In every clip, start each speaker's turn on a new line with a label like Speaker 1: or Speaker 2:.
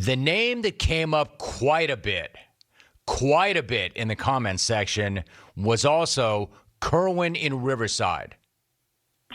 Speaker 1: The name that came up quite a bit in the comments section was also Kerwin in Riverside.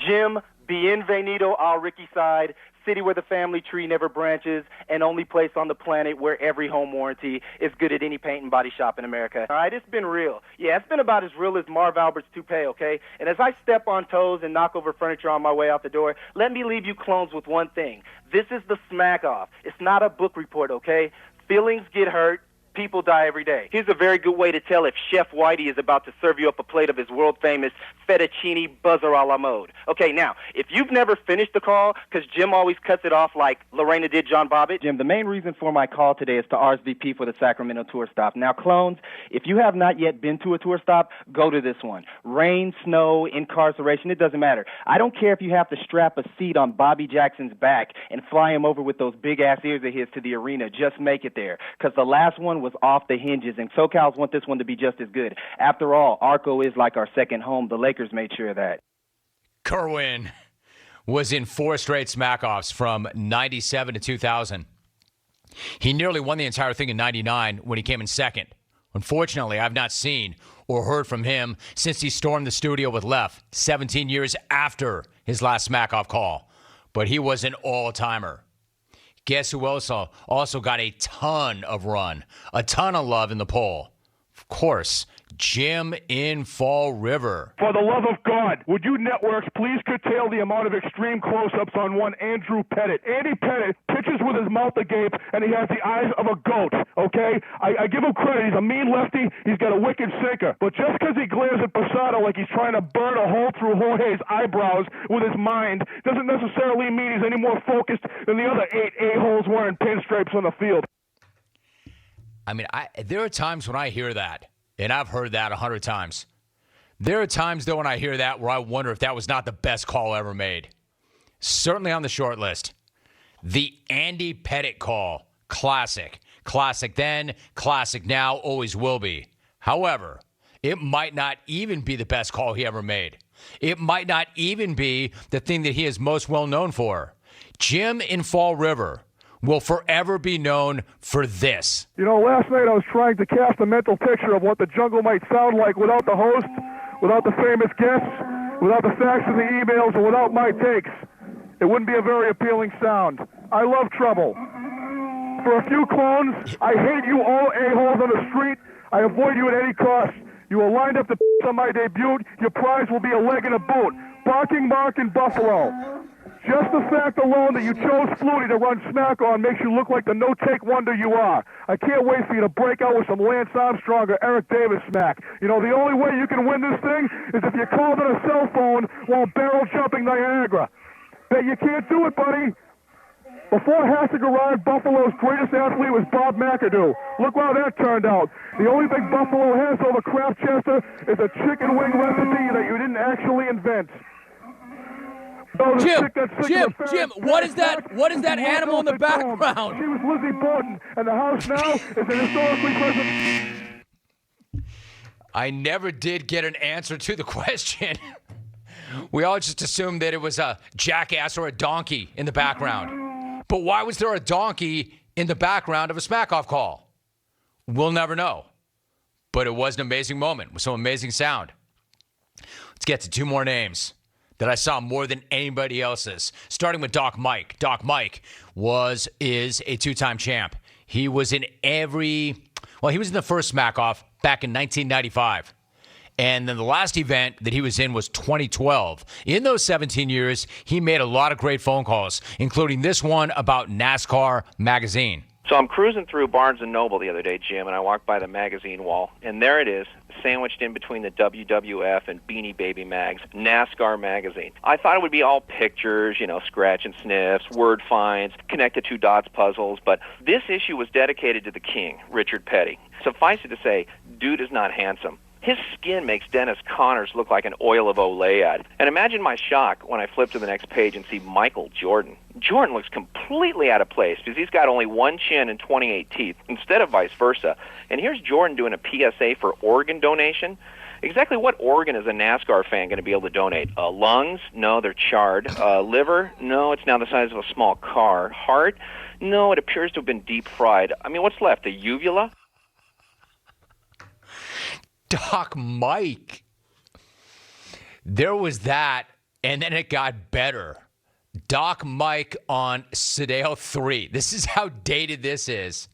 Speaker 2: Jim, bienvenido al Ricky Side, city where the family tree never branches, and only place on the planet where every home warranty is good at any paint and body shop in America. All right, it's been real. Yeah, it's been about as real as Marv Albert's toupee, okay? And as I step on toes and knock over furniture on my way out the door, let me leave you clones with one thing. This is the Smackoff. It's not a book report, okay? Feelings get hurt. People die every day. Here's a very good way to tell if Chef Whitey is about to serve you up a plate of his world-famous fettuccine buzzer a la mode. Okay, now, if you've never finished the call, because Jim always cuts it off like Lorena did John Bobbitt. Jim, the main reason for my call today is to RSVP for the Sacramento tour stop. Now, clones, if you have not yet been to a tour stop, go to this one. Rain, snow, incarceration, it doesn't matter. I don't care if you have to strap a seat on Bobby Jackson's back and fly him over with those big-ass ears of his to the arena. Just make it there, because the last one was off the hinges, and SoCals want this one to be just as good. After all, Arco is like our second home. The Lakers made sure of that.
Speaker 1: Kerwin was in 4 straight Smackoffs from 97 to 2000. He nearly won the entire thing in 99 when he came in second. Unfortunately, I've not seen or heard from him since he stormed the studio with Left 17 years after his last Smackoff call. But he was an all-timer. Guess who also got a ton of run, a ton of love in the poll? Of course, Jim in Fall River.
Speaker 3: For the love of God, would you networks please curtail the amount of extreme close-ups on one Andrew Pettitte? Andy Pettitte pitches with his mouth agape, and he has the eyes of a goat, okay? I give him credit. He's a mean lefty. He's got a wicked sinker. But just because he glares at Posada like he's trying to burn a hole through Jorge's eyebrows with his mind doesn't necessarily mean he's any more focused than the other 8 a-holes wearing pinstripes on the field.
Speaker 1: I mean, there are times when I hear that, and I've heard that 100 times. There are times, though, when I hear that where I wonder if that was not the best call ever made. Certainly on the short list. The Andy Pettitte call. Classic. Classic then, classic now, always will be. However, it might not even be the best call he ever made. It might not even be the thing that he is most well known for. Jim in Fall River will forever be known for this.
Speaker 3: You know, last night I was trying to cast a mental picture of what the jungle might sound like without the host, without the famous guests, without the facts and the emails, and without my takes. It wouldn't be a very appealing sound. I love trouble. For a few clones, I hate you all a-holes on the street. I avoid you at any cost. You are lined up to on my debut. Your prize will be a leg and a boot. Barking Mark in Buffalo. Just the fact alone that you chose Flutie to run Smack on makes you look like the no-take wonder you are. I can't wait for you to break out with some Lance Armstrong or Eric Davis smack. You know, the only way you can win this thing is if you called on a cell phone while barrel-jumping Niagara. Bet you can't do it, buddy. Before Hassig arrived, Buffalo's greatest athlete was Bob McAdoo. Look how that turned out. The only thing Buffalo has over Kraft Chester is a chicken wing recipe that you didn't actually invent.
Speaker 1: Jim, what is that animal in the background?
Speaker 3: She was Lizzie Borden, and the house now is an historically present.
Speaker 1: I never did get an answer to the question. We all just assumed that it was a jackass or a donkey in the background. But why was there a donkey in the background of a Smackoff call? We'll never know. But it was an amazing moment with some amazing sound. Let's get to 2 more names that I saw more than anybody else's, starting with Doc Mike. Doc Mike is a 2-time champ. He was in he was in the first Smackoff back in 1995. And then the last event that he was in was 2012. In those 17 years, he made a lot of great phone calls, including this one about NASCAR magazine.
Speaker 4: So I'm cruising through Barnes & Noble the other day, Jim, and I walked by the magazine wall, and there it is, sandwiched in between the WWF and Beanie Baby mags, NASCAR magazine. I thought it would be all pictures, scratch and sniffs, word finds, connect the 2 dots puzzles, but this issue was dedicated to the king, Richard Petty. Suffice it to say, dude is not handsome. His skin makes Dennis Connors look like an Oil of Olay ad. And imagine my shock when I flip to the next page and see Michael Jordan. Jordan looks completely out of place because he's got only 1 chin and 28 teeth instead of vice versa. And here's Jordan doing a PSA for organ donation. exactly what organ is a NASCAR fan going to be able to donate? Lungs? No, they're charred. Liver? No, it's now the size of a small car. Heart? No, it appears to have been deep fried. I mean, what's left? A uvula?
Speaker 1: Doc Mike. There was that, and then it got better. Doc Mike on Sadale III. This is how dated this is.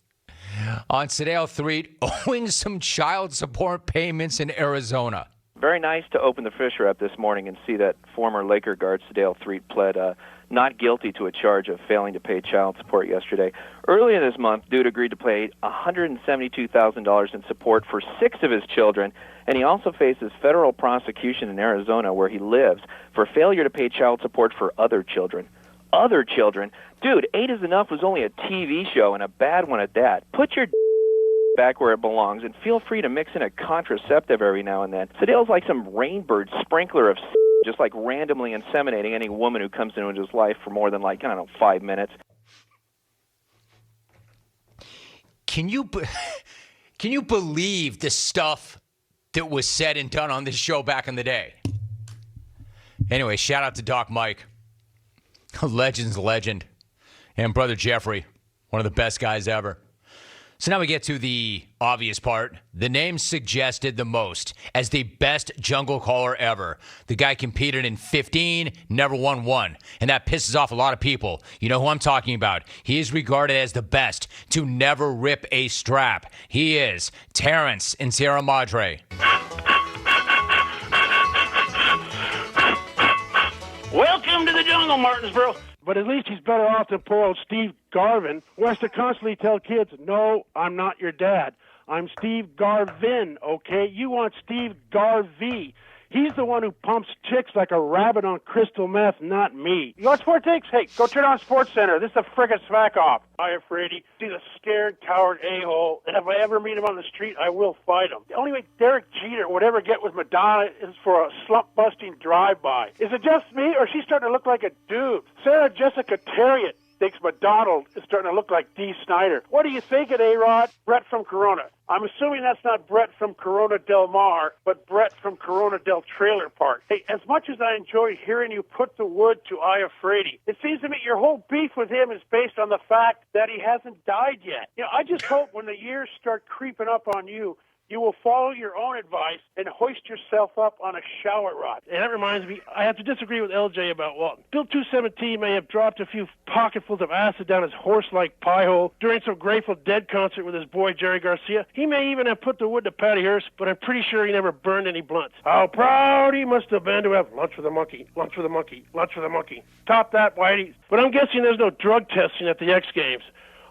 Speaker 1: On Sadale III, owing some child support payments in Arizona.
Speaker 4: Very nice to open the Fisher up this morning and see that former Laker guard Sadale III pled not guilty to a charge of failing to pay child support yesterday. Earlier this month, Dude agreed to pay $172,000 in support for 6 of his children, and he also faces federal prosecution in Arizona, where he lives, for failure to pay child support for other children. Other children? Dude, 8 is Enough was only a TV show, and a bad one at that. Put your back where it belongs, and feel free to mix in a contraceptive every now and then. Sadale's like some rainbird sprinkler of just like randomly inseminating any woman who comes into his life for more than 5 minutes.
Speaker 1: Can you believe the stuff that was said and done on this show back in the day? Anyway, shout out to Doc Mike. A legend's legend. And Brother Jeffrey, one of the best guys ever. So now we get to the obvious part. The name suggested the most as the best jungle caller ever. The guy competed in 15, never won one. And that pisses off a lot of people. You know who I'm talking about. He is regarded as the best to never rip a strap. He is Terrence in Sierra Madre.
Speaker 5: Welcome to the jungle, Martinsboro. But at least he's better off than poor old Steve Garvin, who has to constantly tell kids, no, I'm not your dad. I'm Steve Garvin, okay? You want Steve Garvey. He's the one who pumps chicks like a rabbit on crystal meth, not me. You want Sports Takes? Hey, go turn on Sports Center. This is a frickin' Smackoff. I afraid he's a scared, coward a-hole, and if I ever meet him on the street, I will fight him. The only way Derek Jeter would ever get with Madonna is for a slump-busting drive-by. Is it just me, or is she starting to look like a dude? Sarah Jessica Terriot thinks Madonna is starting to look like Dee Snider. What do you think of A-Rod? Brett from Corona. I'm assuming that's not Brett from Corona Del Mar, but Brett from Corona Del Trailer Park. Hey, as much as I enjoy hearing you put the wood to I Afraidy, it seems to me your whole beef with him is based on the fact that he hasn't died yet. You know, I just hope when the years start creeping up on you, you will follow your own advice and hoist yourself up on a shower rod. And that reminds me, I have to disagree with LJ about Walton. Bill 217 may have dropped a few pocketfuls of acid down his horse-like pie hole during some Grateful Dead concert with his boy Jerry Garcia. He may even have put the wood to Patty Hearst, but I'm pretty sure he never burned any blunts. How proud he must have been to have lunch with a monkey, lunch with a monkey, lunch with a monkey. Top that, Whitey. But I'm guessing there's no drug testing at the X Games,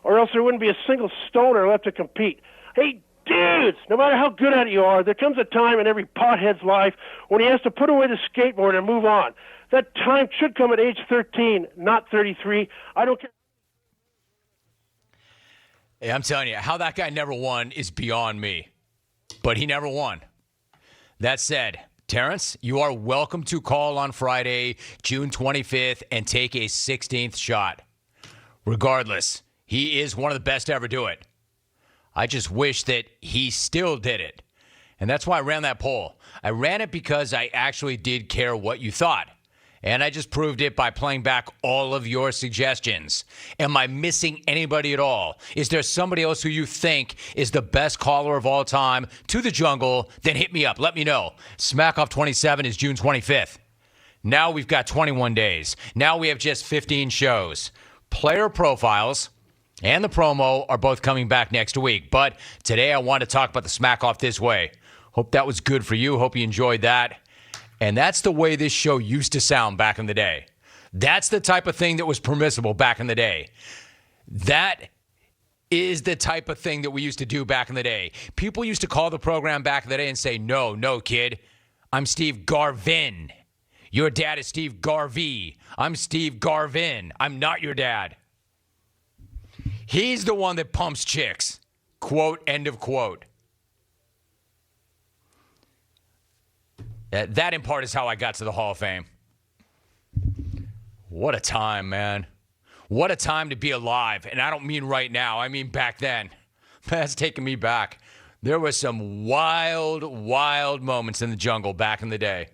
Speaker 5: or else there wouldn't be a single stoner left to compete. Hey, dudes, no matter how good at it you are, there comes a time in every pothead's life when he has to put away the skateboard and move on. That time should come at age 13, not 33. I don't care.
Speaker 1: Hey, I'm telling you, how that guy never won is beyond me. But he never won. That said, Terrence, you are welcome to call on Friday, June 25th, and take a 16th shot. Regardless, he is one of the best to ever do it. I just wish that he still did it. And that's why I ran that poll. I ran it because I actually did care what you thought. And I just proved it by playing back all of your suggestions. Am I missing anybody at all? Is there somebody else who you think is the best caller of all time to the jungle? Then hit me up. Let me know. Smackoff 27 is June 25th. Now we've got 21 days. Now we have just 15 shows. Player profiles and the promo are both coming back next week. But today I want to talk about the Smackoff this way. Hope that was good for you. Hope you enjoyed that. And that's the way this show used to sound back in the day. That's the type of thing that was permissible back in the day. That is the type of thing that we used to do back in the day. People used to call the program back in the day and say, no, kid. I'm Steve Garvin. Your dad is Steve Garvey. I'm Steve Garvin. I'm not your dad. He's the one that pumps chicks. Quote, end of quote. That in part is how I got to the Hall of Fame. What a time, man. What a time to be alive. And I don't mean right now. I mean back then. That's taking me back. There were some wild, wild moments in the jungle back in the day.